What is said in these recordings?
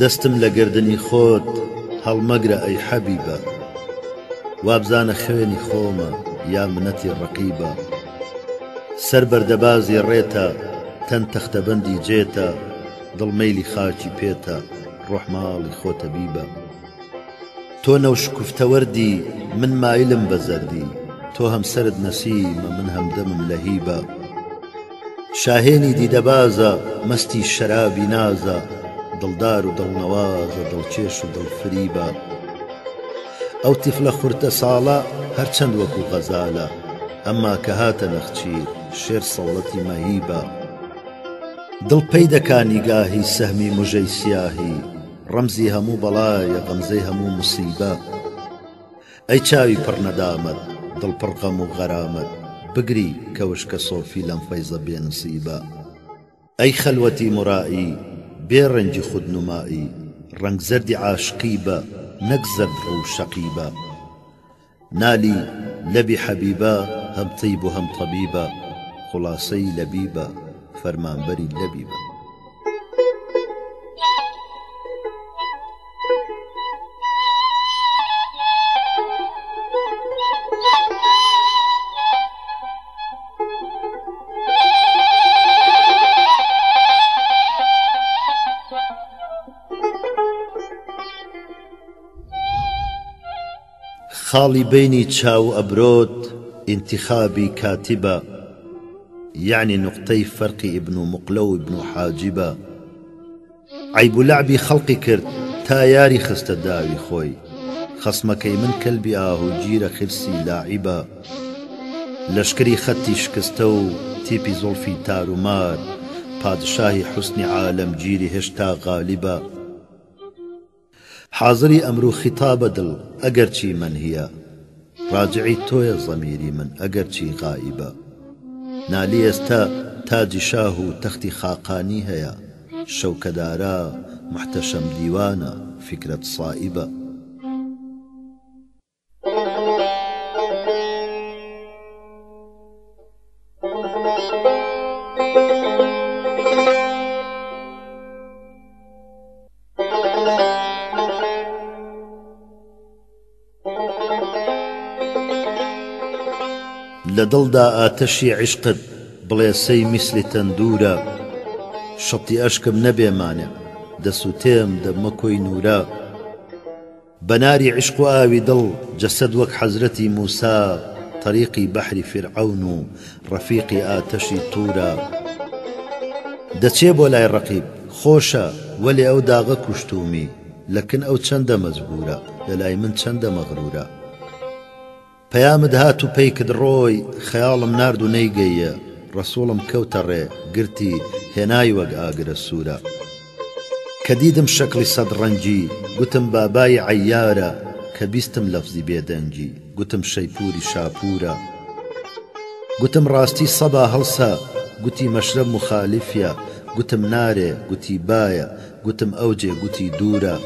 دەستم لە گردنی خۆت هەڵمەگرە ئەی حەبیبە، وابزانە خوێنی خۆمە یا منەتی ڕەقیبە. سەر بەردەبازی ڕێتە تەن تەختەبەندی جێتە، دڵمەیلی خاکی پێتە ڕۆحماڵی خۆتەبیبە. تۆ نەوشکوفتەوەردی من مایلم بە زەردی، تۆ هەمسەرت نەسیمە من هەمدەمم لە هیبە. شاهێنی دیدەبازە مەستی شەرابی نازە، دڵدار و دڵنەوازە دڵکێش و دڵفریبە. ئەو تیفلە خورتە ساڵە هەرچەند وەکو غەزالە، ئەمما کە هاتە نەخچیر شێر سەڵەتی مەهیبە. دڵ پەی دەکا نیگاهی سەهمی موژەی سیاهی، ڕەمزی هەموو بەڵایە غەمزەی هەموو موسیبە. ئەی چاوی پڕ نەدامەت دڵ پڕ غەم و غەرامەت، بگری کەوشکە سۆفی لەم فەیزە بێنسیبە. ئەی خەلوەتی مرایی بێ ڕەنجی خودنمایی، ڕەنگ زەردی عاشقی بە نەک زەرد ڕوو شەقیبە. نالی لەبی حەبیبە هەم تیب و هەم تەبیبە، خوڵاسەی لەبیبە فەرمانبەری لەبیبە. خاڵی بینی چاو ئەبرۆت ئینتیخابی کاتبە، یعنی نقطەی فەرقی ئیبن و مقلە و ئیبن و حاجبە. عیب و لەعبی خەڵقی کرد تا یاری خستە داوی خۆی، خەسمەکەی من کەلبی ئاهوگیرە خرسی لاعیبە. لەشکری خەتی شکستە و تیپی زۆڵفی تارومار، پادشاهی حوسنی عالەمگیری هێشتا غالیبە. حاضری ئەمرو خیتابە دڵ ئەگەرچی منهیە، ڕاجعی تۆیە زەمیری من ئەگەرچی غائیبە. نالی ئێستا تاجی شاه و تەختی خاقانی هەیە، شەوکەدارە محتەشەم دیوانە فکرەت سائیبە. لە دڵدا ئاتەشی عیشقت بڵێسەی میسلی تەندورە، شەڵتی ئەشکم نەبێمانێ دەسووتێم دەمە کۆی نورە. بەناری عیشق و ئاوی دڵ جەسەد وەک حەزرەتی موسا، طەریقی بەحری فرعەون و ڕەفیقی ئاتەشی تورە. دەچێ بۆ لای ڕەقیب خۆشە وەلێ ئەو داغە کوشتومی، لەکن ئەو چەندە مەجبورە لە لای من چەندە مەغرورە. پەیامت هات و پەیکت ڕۆی خەیاڵم نارد و نەیگەیە، ڕەسوڵم کەوتە ڕێ گرتی هێنای وەک ئاگرە سوورە. کە دیدم شەکڵی سەد ڕەنجی گوتم بابای عەیارە، کە بیستم لەفزی بێدەنجی گوتم شەیپوری شاپورە. گوتم ڕاستی سەبا هەڵسە گوتی مەشرەب مخالیفە، گوتم نارێ گوتی باە، گوتم ئەوجێ گوتی دوورە.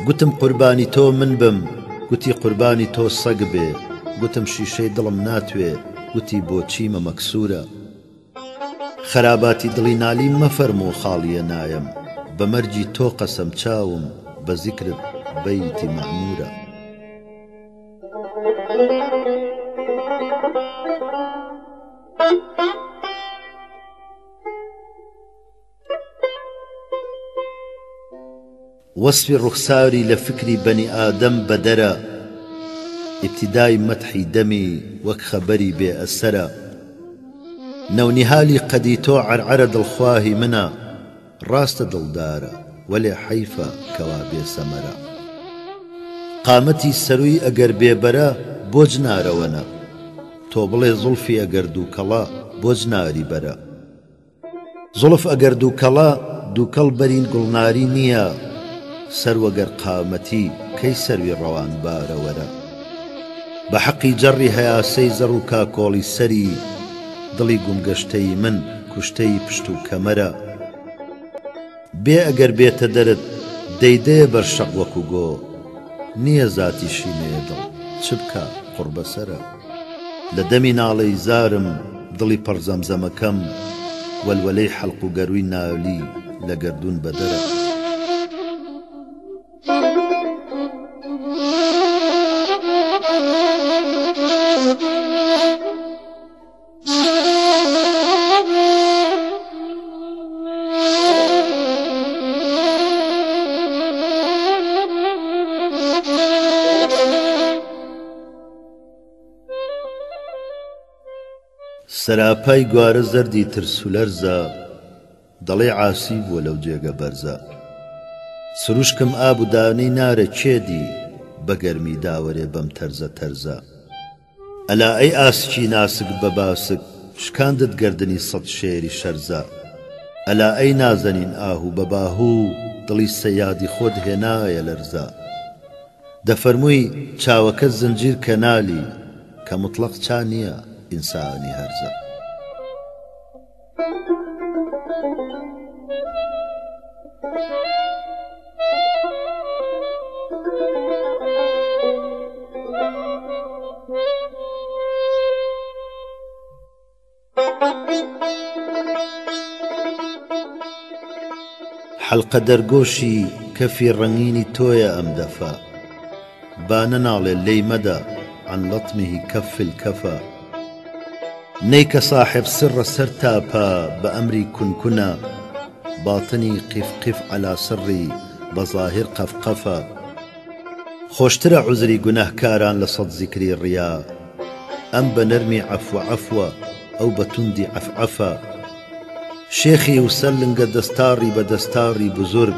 گوتم قوربانی تۆ من بم گوتی قوربانی تۆ سەگ بێ، گوتم شیشەی دڵم ناتوێ گوتی بۆچیمە مەکسورە. خەراباتی دڵی نالی مەفەرمۆ خاڵیە نایم، بە مەرجی تۆ قەسەم چاوم بە زیکرت بەیتی مەعمورە. وەسفی ڕوخساری لە فکری بەنی ئادەم بەدەرە، ئیبتیدای مەدحی دەمی وەک خەبەری بێ ئەسەرە. نەونیهالی قەدی تۆ عەرعەرە دڵخواهی منە، ڕاستە دڵدارە وەلێ حەیفە کەوا بێ سەمەرە. قامەتی سەرووی ئەگەر بێبەرە بۆ جنارەوەنە، تۆ بڵێ زوڵفی ئەگەر دووکەڵە بۆ جناری بەرە. زوڵف ئەگەر دووکەڵە دووکەڵ بەرین گوڵناری نییە، سەروەگەر قامەتی کەی سەروی ڕەوان بارەوەرە. بە حەقی جەڕی هەیاسەی زەڕ و کاکۆڵی سەری، دڵی گومگەشتەی من کوشتەی پشت و کەمەرە. بێ ئەگەر بێتە دەرت دەیدەیە بەرشەق وەکو گۆ، نییە زاتی شینەیە دڵ چ بکە قوربەسەرە. لە دەمی ناڵەی زارم دڵی پڕ زەمزەمەکەم، وەلوەلەی حەڵق و گەروی ناولی لە گەردوون بەدەرە. سەراپای گوارە زەردی ترس و لەرزە دەڵێ عاسی بووە لەو جێگە بەرزە سروشکم ئاب و دانەی نارە کێدی بە گەرمی داوەرێ بەم تەرزە تەرزە ئەلا ئەی ئاسکی ناسک بە باسک شکاندت گەردنی سەد شێری شەرزە ئەلا ئەی نازەنین ئاهوو بە باهوو دڵی سەیادی خۆت هێنایە لەرزە دەفەرمووی چاوەکە زنجیر کەنالی کە مطلق چا نییە ئینسانی هەرزە حەلقە دەرگۆشی کەفی ڕەنگینی تۆیە ئەم دەفە با نەناڵێ لێی مەدە عن لەطمه کەف الکەفە نەیکە صاحب سڕە سەر تاپە بە ئەمری کونکونە باطنی قیف قیف عەلا سڕی بە ظاهر قەفقەفە خۆشترە عوزری گونەهکاران لە سەد زیکری ڕیا ئەم بە نەرمی عەفوە عەفوە ئەو بە توندی عەفعەفە شێخی و سەرلنگە دەستاری بە دەستاری بزرگ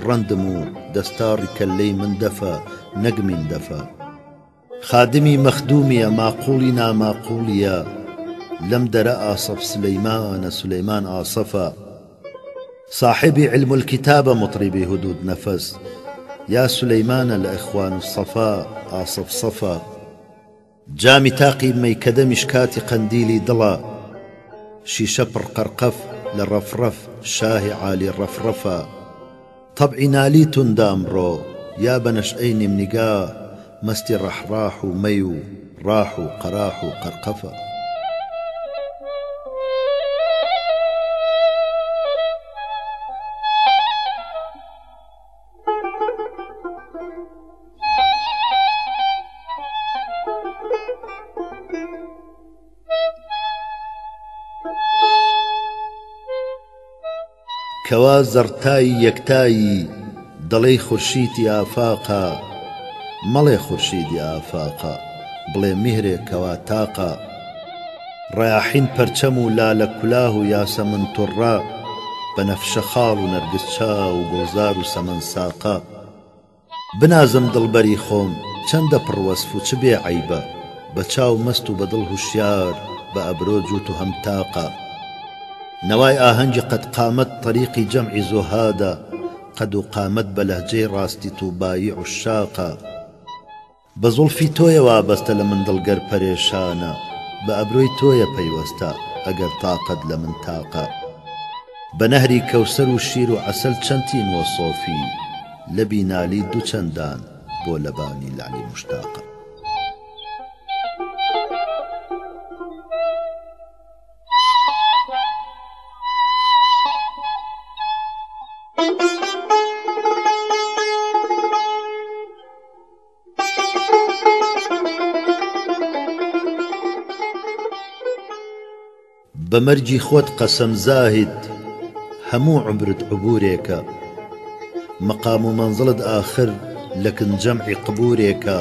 ڕەندم و دەستاری کەللەی من دەفە نەک من دەفە خادمی مەخدومیە ماقوڵی ناماقوڵیە لەم دەرە ئاسەف سلەیمانە سولەیمان ئاسەفە صاحبی علم الكتابە مطربی هدود نەفەس یا سولەیمانە لە ئیخوان الصەفا ئاسەف سەفە جامی تاقی مەیکەدە میشکاتی قەندیلی دڵە شیشە پڕقەرقەف لە ڕەفڕەف شاهی عالی ڕەفڕەفە طەبعی نالی توندە ئەمڕۆ یا بە نەشئەی نیمنیگاه مەستی ڕەحڕاح و مەی و ڕاح و قەراح و قەرقەفە کەوا زەڕتایی یەکتایی دەڵێی خورشیدی ئافاقە مەڵێ خورشیدی ئافاقە بڵێ میهرێ کەوا تاقە ڕەیاحین پەرچەم و لالە کولاه و یاسەمن توڕە بەنەفشە خاڵ و نەرگس چاو و گۆزار و سەمەن ساقە بنازم دڵبەری خۆم چەندە پڕوەسف و چ بێ عەیبە بە چاو مەست و بە دڵ هوشیار بە ئەبرۆ جووت و هەم تاقە نەوای ئاهەنگی قەد قامەت طەریقی جەمعی زوهادە قەد و قامەت بە لەهجەی ڕاستی تووبایی عوشاقە بە زوڵفی تۆیە وابەستە لە من دڵگەر پەرێشانە بە ئەبرۆی تۆیە پەیوەستە ئەگەر تاقەت لە من تاقە بە نەهری کەوسەر و شیر و عەسەل چەندین وەسۆفی لە بینالی دوو چەندان بۆ لەبانی لعلی مشتاقە بمرجي خۆت قەسەم زاهد هەموو عمرت عبورێکە مەقام و مەنزڵت ئاخر لەکن جەمعی قبورێکە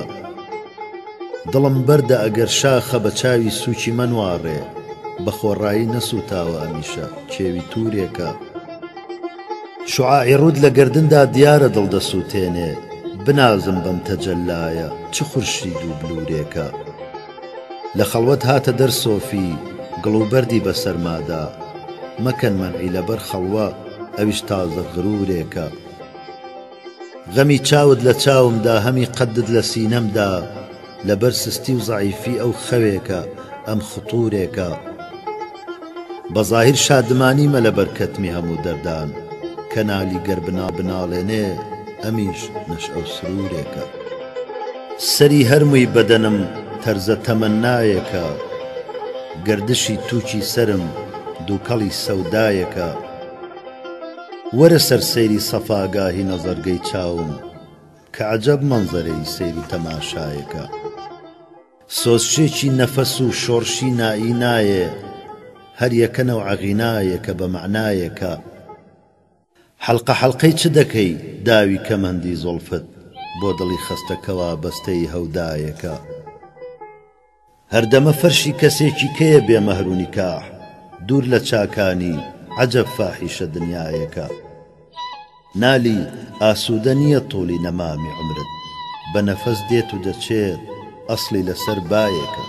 دڵم بەردە ئەگەر شاخە بە چاوی سووکی منوارێ بە خۆڕایی نەسووتاوە ئەمیشە کێوی توورێکە شوعاعی ڕوود لە گەردندا دیارە دڵ دەسووتێنێ بنازم بەم تەجەلایە چ خورشید و بلورێکە لە خەڵوەت هاتە دەر سۆفی گڵوبەردی بەسەرمادا مەکەن مەنعی لەبەر خەڵوە ئەویش تازە غرورێکە غەمی چاوت لە چاومدا هەمی قەدت لە سینەمدا لەبەر سستی و زەعیفی ئەو خەوێکە ئەم خطورێکە بە زاهیر شادمانیمە لە بەرکەتمی هەموو دەردان کەنالی گەر بنا بناڵێنێ ئەمیش نەشئە و سرورێکە سەری هەرمووی بەدەنم تەرزە تەمەنایەکە گردشی تووکی سرم دووکەڵی سەودایەکە وەرە سەر سەیری سەفاگاهی نەزەرگەی چاوم کە عەجەب مەنزەرەی سەیر و تەماشایەکە سۆزشێکی نەفەس و شۆڕشی نائینایە هەر یەکە نەوعە غینایەکە بە مەعنایەکە حەڵقە حەڵقەی چ دەکەی داوی کەمەندی زوڵفت بۆ دڵی خەستەکەوا بەستەی هەودایەکە هەردەمە فەرشی کەسێکی کەیە بێمەهر و نیکاح دوور لە چاکانی عەجەب فاحیشە دنیایەکە نالی ئاسوودە نییە تۆڵی نەمامی عومرت بە نەفەس دێت و دەچێت ئەسڵی لەسەر بایەکە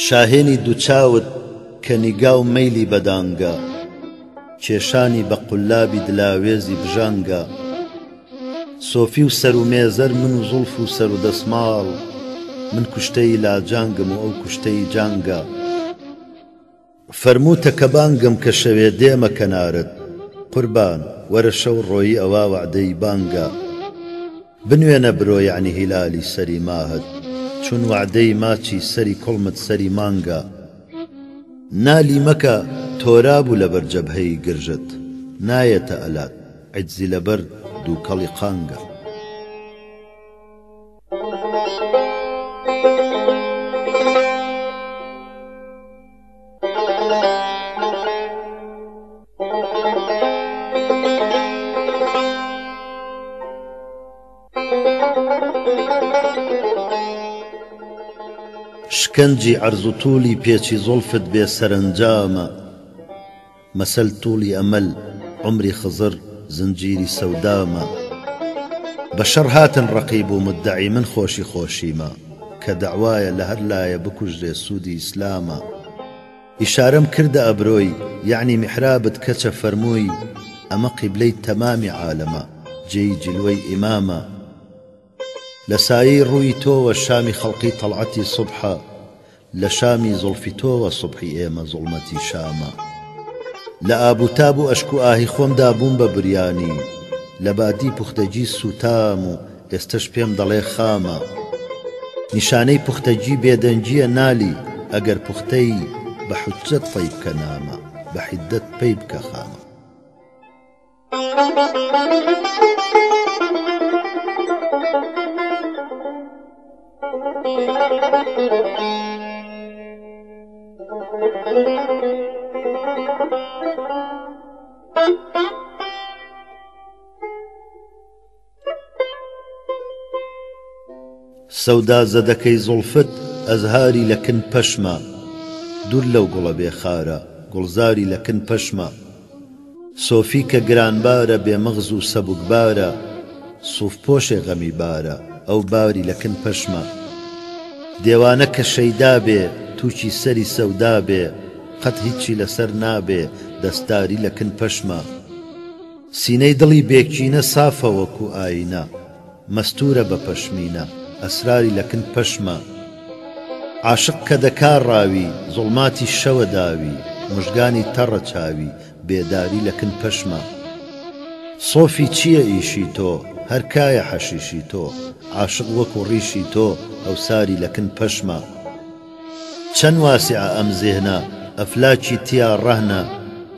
شاهێنی دووچاوت کە نیگا و مەیلی بەدانگە کێشانی بە قولابی دلاوێزی بژانگە سۆفی و سەر و مێزەر من و زوڵف و سەر و دەسماڵ من کوشتەی لاجانگم و ئەو کوشتەی جانگە فەرمووتە کە بانگم کە شەوێ دێمە کەنارت قوربان وەرە شەو ڕۆیی ئەوا وعدەی بانگە بنوێنە برۆ یعنی هیلالی سەری ماهت چون وعدەی ماچی سەری کوڵمت سەری مانگە نالی مەکە تۆرابوو لەبەر جەبهەی گرژت نایەتە ئەلات عیجزی لەبەر دووکەڵی قانگە شکنجی عەرز و توولی پێچی زوڵفت بێ سەرنجامە مەسەل توولی ئەمەل عومری خزر زنجیری سەودامە بەشەڕ هاتن ڕەقیب و مدعی من خۆشی خۆشیمە کە دەعوایە لە هەر لایە بکوژرێ سوودی ئیسلامە ئیشارەم کردە ئەبرۆی یعنی میحرابت کەچە فەرمووی ئەمە قیبلەی تەمامی عالەمە جێی جلوەی ئیمامە لە سایەی ڕووی تۆوە شامی خەڵقی تەڵعەتی سوبحە لە شامی زوڵفی تۆوە سوبحی ئێمە زوڵمەتی شامە لە ئابوتاب و ئەشک و ئاهی خۆمدا بووم بە بریانی لە بادی پوختەجی سوتام و ئێستش پێم دەڵێ خامە نیشانەی پوختەجی بێدەنجیە نالی ئەگەر پوختەی بە حوجەت فەی بکە نامە بە حیدەت پەی بکە خامە سەودا زەدەکەی زوڵفت ئەزهاری لەکن پەشمە دوور لەو گوڵە بێخارە گوڵزاری لەکن پەشمە سۆفی کە گرانبارە بێمەغز و سەبوکبارە سوف پۆشێ غەمی بارە ئەو باری لەکن پەشمە دێوانە کە شەیدا بێ تووچی سەری سەودا بێ قەت هیچی لەسەر نابێ دەستاری لەکن پەشمە سینەی دڵی بێکچینە سافە وەکو ئاینە مەستورە بە پەشمینە ئەسراری لەکن پەشمە عاشق کە دەکار ڕاوی زوڵماتی شەوە داوی مژگانی تەڕە چاوی بێداری لەکن پەشمە سۆفی چییە ئیشی تۆ هەر کایە حەشیشی تۆ عاشق وەکو ڕیشی تۆ ئەوساری لەکن پەشمە چەند واسعە ئەم زێهنە ئەفلاکی تیا ڕەهنە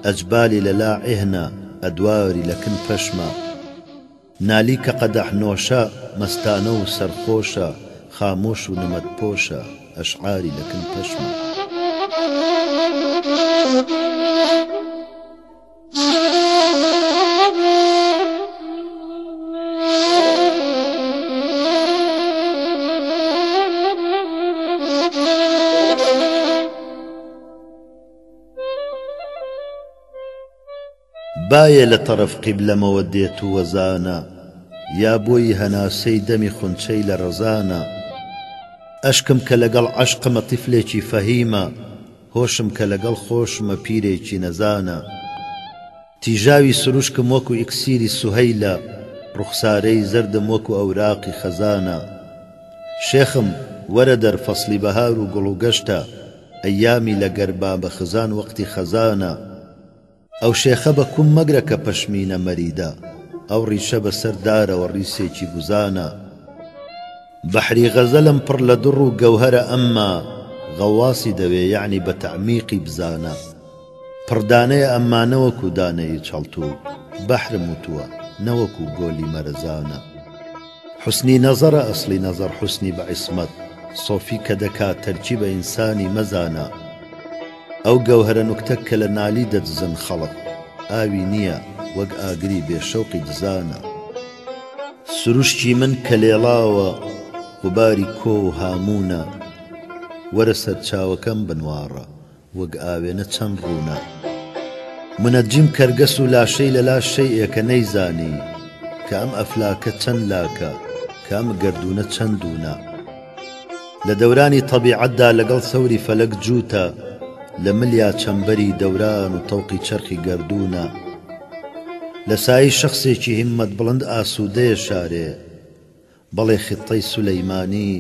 ئەجبالی لەلا عێهنە ئەدواری لەکن پەشمە نالی کە قەدەح نۆشە مەستانە و سەرخۆشە خامۆش و نمەت پۆشە ئەشعاری لەکن پەشمە باە لە تەرەف قیبلەمەوە دێت و وەزانە یا بۆی هەناسەی دەمی خونچەی لە ڕەزانە ئەشکم کە لەگەڵ عەشقمە تیفلێکی فەهیمە هۆشم کە لەگەڵ خۆشمە پیرێکی نەزانە تیژاوی سروشکم وەکو ئیکسیری سوهەیلە ڕوخسارەی زەردم وەکو ئەوراقی خەزانە شێخم وەرە دەر فەسلی بەهار و گوڵ و گەشتە ئەیامی لە گەربا بە خزان وەقتی خەزانە ئەو شێخە بە کوم مەگرە کە پەشمینە مەریدە ئەو ڕیشە بەسەر دارەوە ڕیسێکی گوزانە بەحری غەزەلم پڕ لە دڕ و گەوهەرە ئەمما غەواسی دەوێ یعنی بە تەعمیقی بزانە پڕدانەیە ئەمما نەوەکو دانەی چەڵتوو بەحرم وتووە نەوەکو گۆلی مەرەزانە حسنی نەزەرە ئەسڵی نەزەر حسنی بە عیسمەت سۆفی کە دەکات تەرکیبە ئینسانی مەزانە ئەو گەوهرە نوکتە کە لە نالی دەدزن خەڵق ئاوی نییە وەک ئاگری بێشەوقی دزانە سروشتی من کە لێڵاوە غوباری کۆ و هامونە وەرە سەرچاوەکەم بنوارە وەک ئاوێنە چەند ڕوونە منەجیم کەرگەس و لاشەی لە لاش شەیئێکە نەیزانی کە ئەم ئەفلاکە چەند لاکە کە ئەم گەردونە چەندونە لە دەورانی تەبیعەتدا لەگەڵ سەوری فەلەک جووتە لە ملیا چەمبەری دەوران و تەوقی چەرخی گەردونە لە سایی شەخسێکی هیممەت بڵند ئاسوودەیە شارێ بەڵێ خیتەی سولەیمانی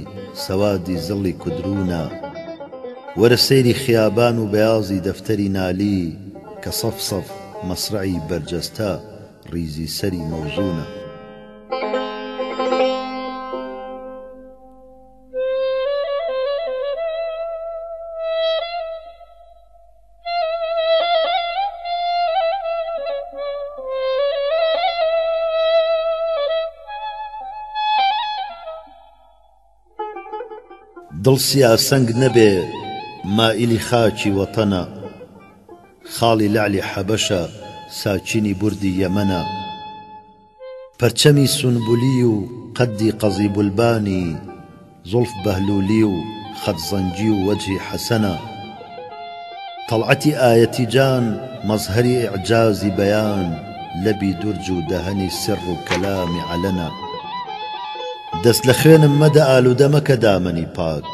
سەوادی زڵی کودرونە وەرە سەیری خیابان و بەیازی دەفتەری نالی کە سەف سەف مەسرعی بەرجەستە ڕیزی سەری مەوزونە دڵ سیاسەنگ نەبێ مائیلی خاکی وەتەنە خاڵی لەعلی حەبەشە ساچینی بوردی یەمەنە پەرچەمی سونبولی و قەدی قەزی بولبانی زولف بەهلولی و خەتزەنجی و وەجهی حەسەنە تەڵعەتی ئایەتی جان مەزهەری ئیعجازی بەیان لەبی دورج و دەهەنی سر و کەلامی عەلەنە دەست لە خوێنم مەدە ئالوودە مەکە دامەنی پاک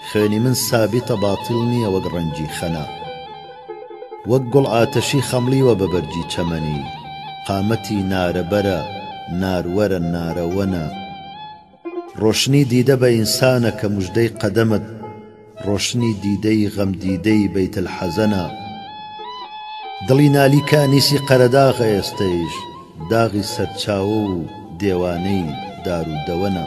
خوێنی من سابیتە باتیڵ نییە وەک ڕەنگی خەنە وەک گوڵ ئاتەشی خەمڵیوە بە بەرجی چەمەنی قامەتی نارەبەرە ناروەرە نارەوەنە ڕۆشنی دیدە بە ئینسانە کە موژدەی قەدەمت ڕۆشنی دیدەی غەم دیدەی بەیتەلحەزەنە دڵی نالی کانیسی قەرەداغە ئێستەیش داغی سەرچاوە و دێوانەی دارودەوەنە